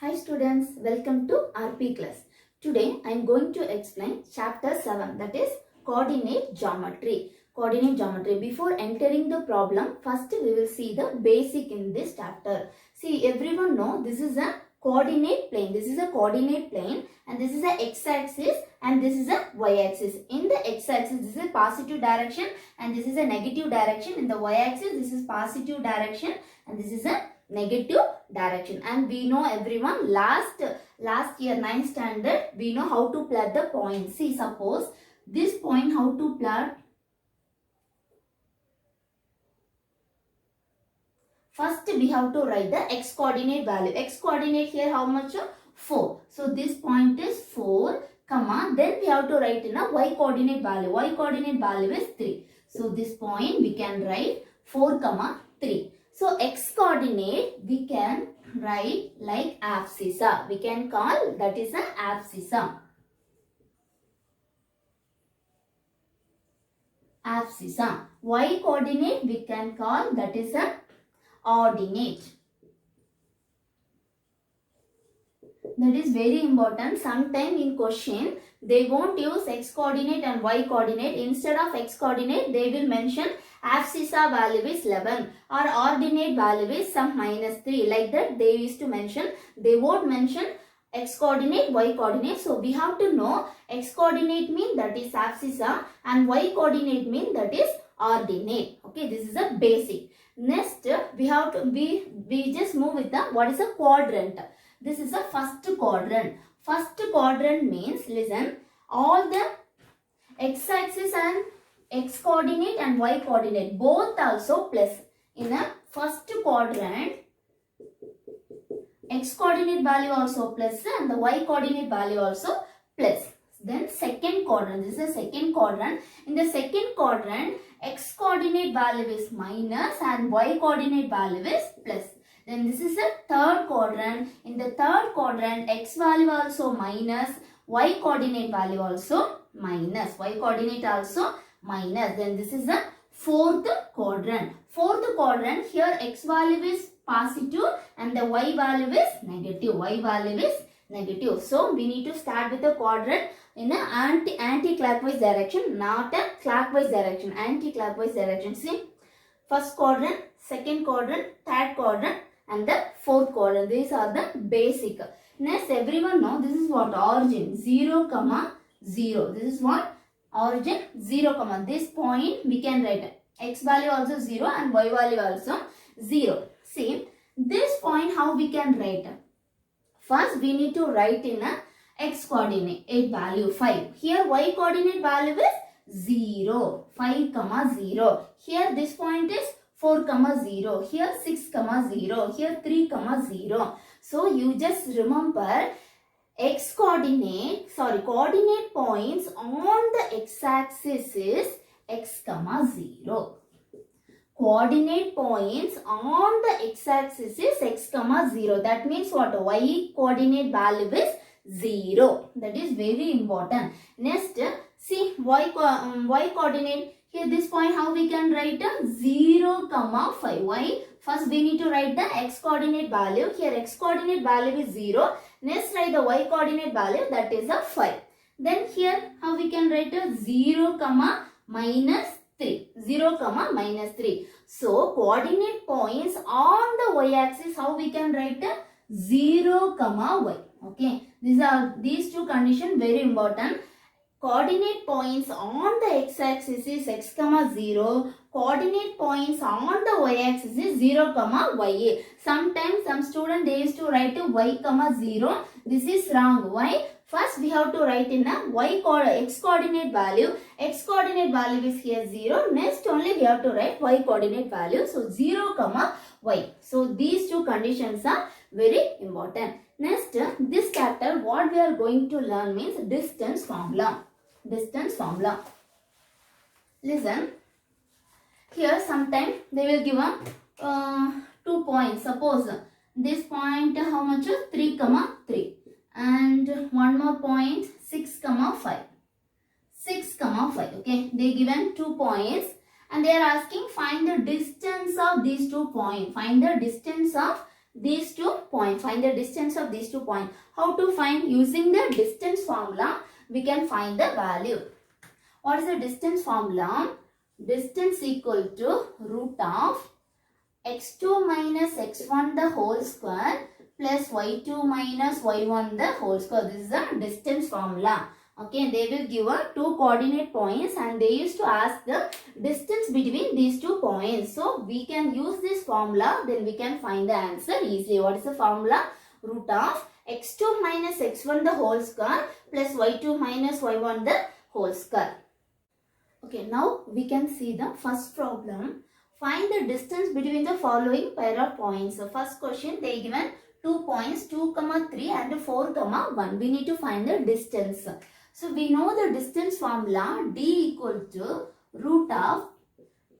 Hi students, welcome to RP class. Today I am going to explain chapter 7, that is coordinate geometry. Coordinate geometry. Before entering the problem, first we will see the basic in this chapter. See, everyone know this is a coordinate plane. This is a coordinate plane and this is a x-axis and this is a y-axis. In the x-axis this is a positive direction and this is a negative direction. In the y-axis this is positive direction and this is a negative direction. And we know everyone last year 9th standard we know how to plot the point. See, suppose this point, how to plot. First we have to write the x coordinate value. X coordinate here how much? 4. So this point is 4 comma, then we have to write in a y coordinate value. Y coordinate value is 3. So this point we can write 4 comma 3. So x coordinate we can write like abscissa. We can call that is an abscissa. Abscissa. Y coordinate we can call that is a ordinate. That is very important. Sometime in question they won't use x coordinate and y coordinate. Instead of x coordinate they will mention abscissa value is 11 or ordinate value is some -3. Like that they used to mention. They won't mention x coordinate, y coordinate. So we have to know x coordinate mean that is abscissa and y coordinate mean that is ordinate. Okay, this is a basic. Next we have to we just move with the what is a quadrant. This is a first quadrant. First quadrant means, listen, all the x-axis and x coordinate and y coordinate both also plus. In a first quadrant x coordinate value also plus and the y coordinate value also plus. Then second quadrant, this is the second quadrant. In the second quadrant x coordinate value is minus and y coordinate value is plus. Then this is the third quadrant. In the third quadrant x value also minus, y coordinate value also minus. Y coordinate also minus. Then this is the fourth quadrant. Fourth quadrant, here x value is positive and the y value is negative. Y value is negative. So we need to start with the quadrant in an anti-clockwise direction, not a clockwise direction. Anti-clockwise direction. See, first quadrant, second quadrant, third quadrant and the fourth quadrant. These are the basic. Next, everyone know this is what? Origin 0 comma 0. This is what? Origin 0 comma. This point we can write x value also 0 and y value also 0. See, this point how we can write? First we need to write in a x coordinate value 5. Here y coordinate value is 0. 5 comma 0. Here this point is 4 comma 0. Here 6 comma 0. Here 3 comma 0. So you just remember x coordinate, coordinate points on the x-axis is x comma 0. Coordinate points on the x-axis is x comma 0. That means what? Y coordinate value is 0. That is very important. Next, see y coordinate. Here this point how we can write? 0 comma 5. Why? First we need to write the x coordinate value. Here x coordinate value is 0. Next write the y coordinate value, that is a 5. Then here how we can write? 0 comma minus 3. 0 comma minus 3. So coordinate points on the y-axis how we can write? 0 comma y. Okay. These two conditions very important. Coordinate points on the x-axis is x comma 0. Coordinate points on the y-axis is 0 comma ya. Sometimes some students they used to write y comma 0. This is wrong. Why? First we have to write in a x coordinate value. X coordinate value is here 0. Next only we have to write y coordinate value. So 0 comma y. So these two conditions are very important. Next, this chapter what we are going to learn means distance formula. Distance formula. Listen, here sometime they will give a 2 points. Suppose this point how much? 3 comma 3 and one more point 6 comma 5. 6 comma 5. Okay, they given 2 points and they are asking find the distance of these 2 points. Find the distance of these 2 points. Find the distance of these 2 points. How to find? Using the distance formula, we can find the value. What is the distance formula? Distance equal to root of x2 minus x1 the whole square plus y2 minus y1 the whole square. This is the distance formula. Okay, they will give a 2 coordinate points and they used to ask the distance between these 2 points. So we can use this formula, then we can find the answer easily. What is the formula? Root of x2 minus x1 the whole square plus y2 minus y1 the whole square. Okay, now we can see the first problem. Find the distance between the following pair of points. So first question, they given 2 points 2, 3 and 4, 1. We need to find the distance. So we know the distance formula, d equal to root of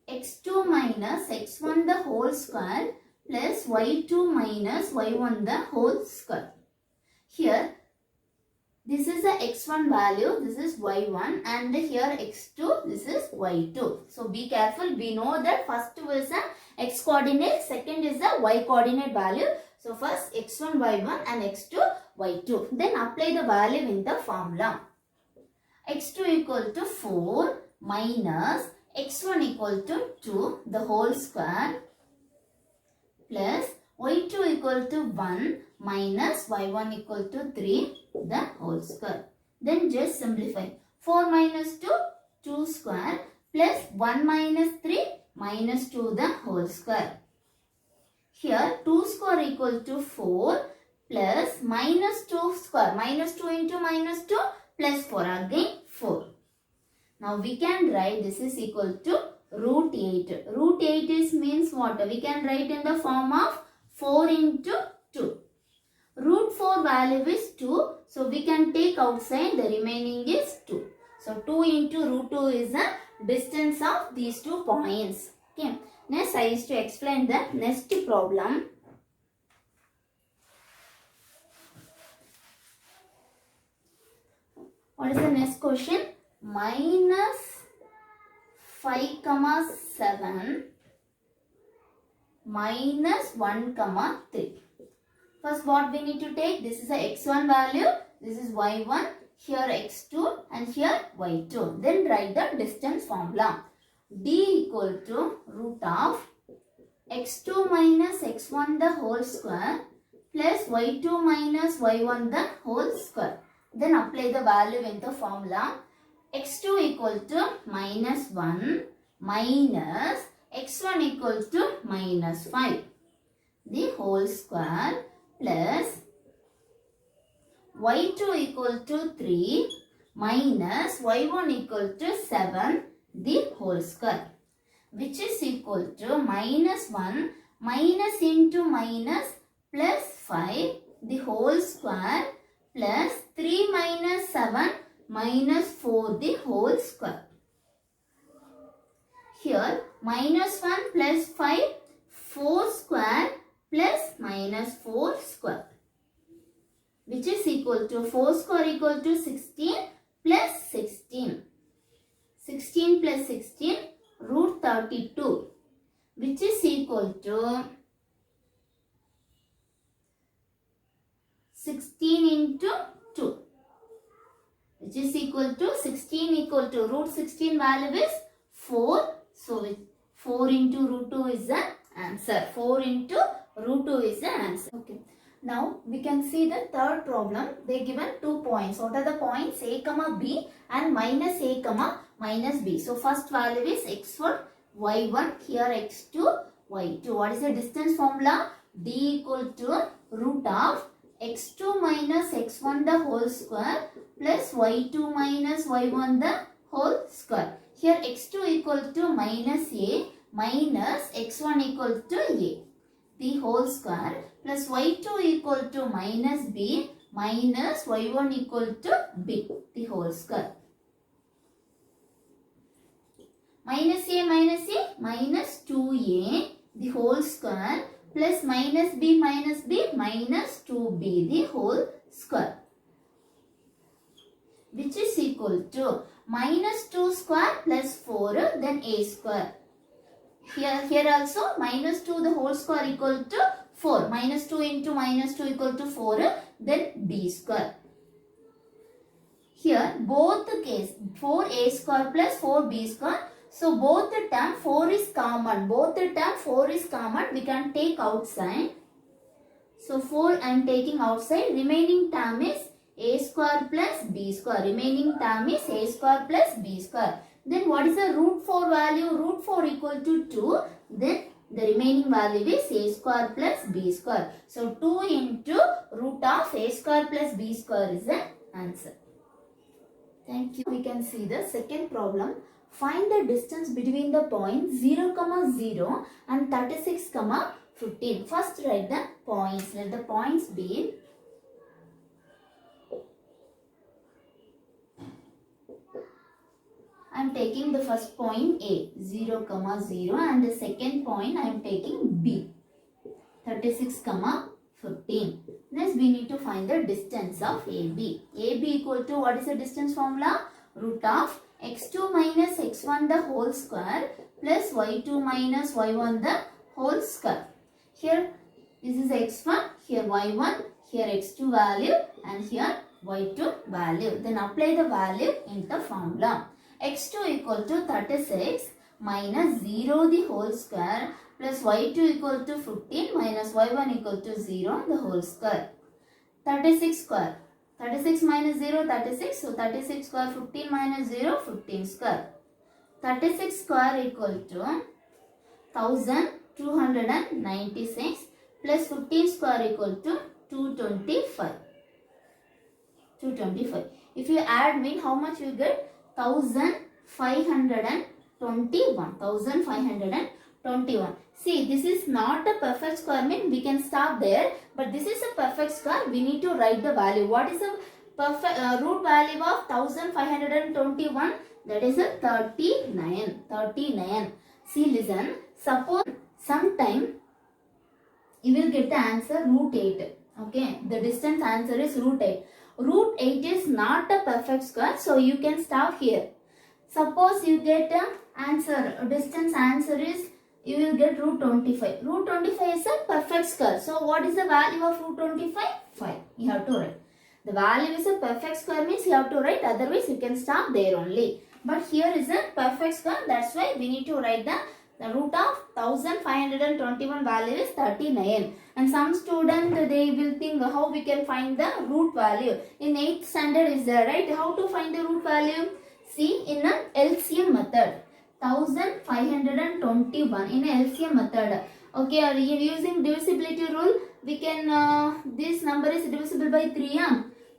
x2 minus x1 the whole square plus y2 minus y1 the whole square. Here this is the x1 value, this is y1, and here x2, this is y2. So be careful, we know that first is the x coordinate, second is the y coordinate value. So first x1 y1 and x2 y2. Then apply the value in the formula. x2 equal to 4 minus x1 equal to 2 the whole square plus y2 equal to 1 minus y1 equal to 3 the whole square. Then just simplify. 4 minus 2, 2 square plus 1 minus 3 minus 2 the whole square. Here 2 square equal to 4 plus minus 2 square. Minus 2 into minus 2 plus 4 again 4. Now we can write this is equal to root 8. Root 8 is means what? We can write in the form of 4 into 2. Root 4 value is 2. So we can take outside, the remaining is 2. So 2 into root 2 is the distance of these 2 points. Okay. Next I used to explain the next problem. What is the next question? Minus 5, 7 minus 1, 3. First what we need to take? This is the x1 value, this is y1, here x2 and here y2. Then write the distance formula. d equal to root of x2 minus x1 the whole square plus y2 minus y1 the whole square. Then apply the value in the formula. x2 equal to minus 1 minus x1 equal to minus 5 the whole square plus y2 equal to 3 minus y1 equal to 7 the whole square, which is equal to minus 1 minus into minus plus 5 the whole square plus 3 minus 7 minus 4 the whole square. Here minus 1 plus 5, 4 square plus minus 4 square, which is equal to 4 square equal to 16 plus 16. 16 plus 16 root 32, which is equal to 16 into 2, which is equal to 16 equal to root 16 value is 4. So 4 into root 2 is the answer. 4 into root 2 is the answer. Okay. Now we can see the third problem. They given 2 points. What are the points? A comma B and minus A comma minus B. So first value is x1, y1, here x2, y2. What is the distance formula? D equal to root of x2 minus x1 the whole square plus y2 minus y1 the whole square. Here x2 equal to minus A minus x1 equal to A the whole square plus y2 equal to minus B minus y1 equal to B the whole square. Minus A minus 2A the whole square plus minus B minus 2B the whole square, which is equal to minus 2 square plus 4 then A square. Here also minus 2 the whole square equal to 4. Minus 2 into minus 2 equal to 4. Then b square. Here both the case 4a square plus 4b square. So both the term 4 is common. Both the term 4 is common. We can take outside. So 4 I am taking outside. Remaining term is a square plus b square. Remaining term is a square plus b square. Then what is the root 4 value? Root 4 equal to 2. Then the remaining value is a square plus b square. So 2 into root of a square plus b square is the answer. Thank you. We can see the second problem. Find the distance between the points 0, 0 and 36, 15. First write the points. Let the points be I am taking the first point A 0, 0 and the second point I am taking B 36, 15. Next we need to find the distance of AB. AB equal to what is the distance formula? Root of x2 minus x1 the whole square plus y2 minus y1 the whole square. Here this is x1, here y1, here x2 value and here y2 value. Then apply the value in the formula. x2 equal to 36 minus 0 the whole square plus y2 equal to 15 minus y1 equal to 0 the whole square. 36 square. 36 minus 0, 36. So 36 square, 15 minus 0, 15 square. 36 square equal to 1296 plus 15 square equal to 225. 225. If you add mean how much you get? 1521. 1521. See, this is not a perfect square mean we can stop there, but this is a perfect square. We need to write the value. What is the perfect root value of 1521? That is a 39. 39. See, listen. Suppose sometime you will get the answer root 8. Okay, the distance answer is root 8. Root 8 is not a perfect square, so you can stop here. Suppose you get a answer, distance answer is, you will get root 25. Root 25 is a perfect square. So what is the value of root 25? 5. You have to write. The value is a perfect square means you have to write, otherwise you can stop there only. But here is a perfect square, that's why we need to write the root of 1521 value is 39. And some student they will think how we can find the root value. In 8th standard is there, right? How to find the root value? See, in a LCM method. 1521 in a LCM method. Okay, are you using divisibility rule? We can, this number is divisible by 3.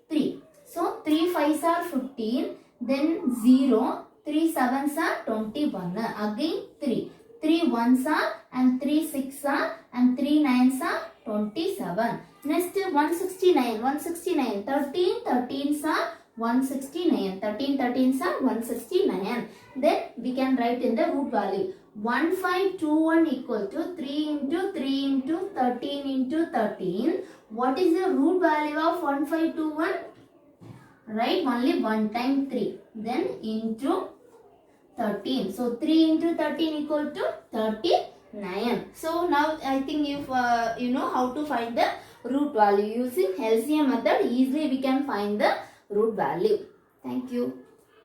3. So, 3 5s are 15. Then 0. 3 7s are 21. Again 3. 3 1s are and 3 6 are and 3 9s are 27. Next 169. 169. 13 13s are 169. 13 13s are 169. Then we can write in the root value. 1521 equal to 3 into 3 into 13 into 13. What is the root value of 1521? Write only one time 3. Then into 13. So 3 into 13 equal to 39. So now I think if you know how to find the root value using LCM method, easily we can find the root value. Thank you.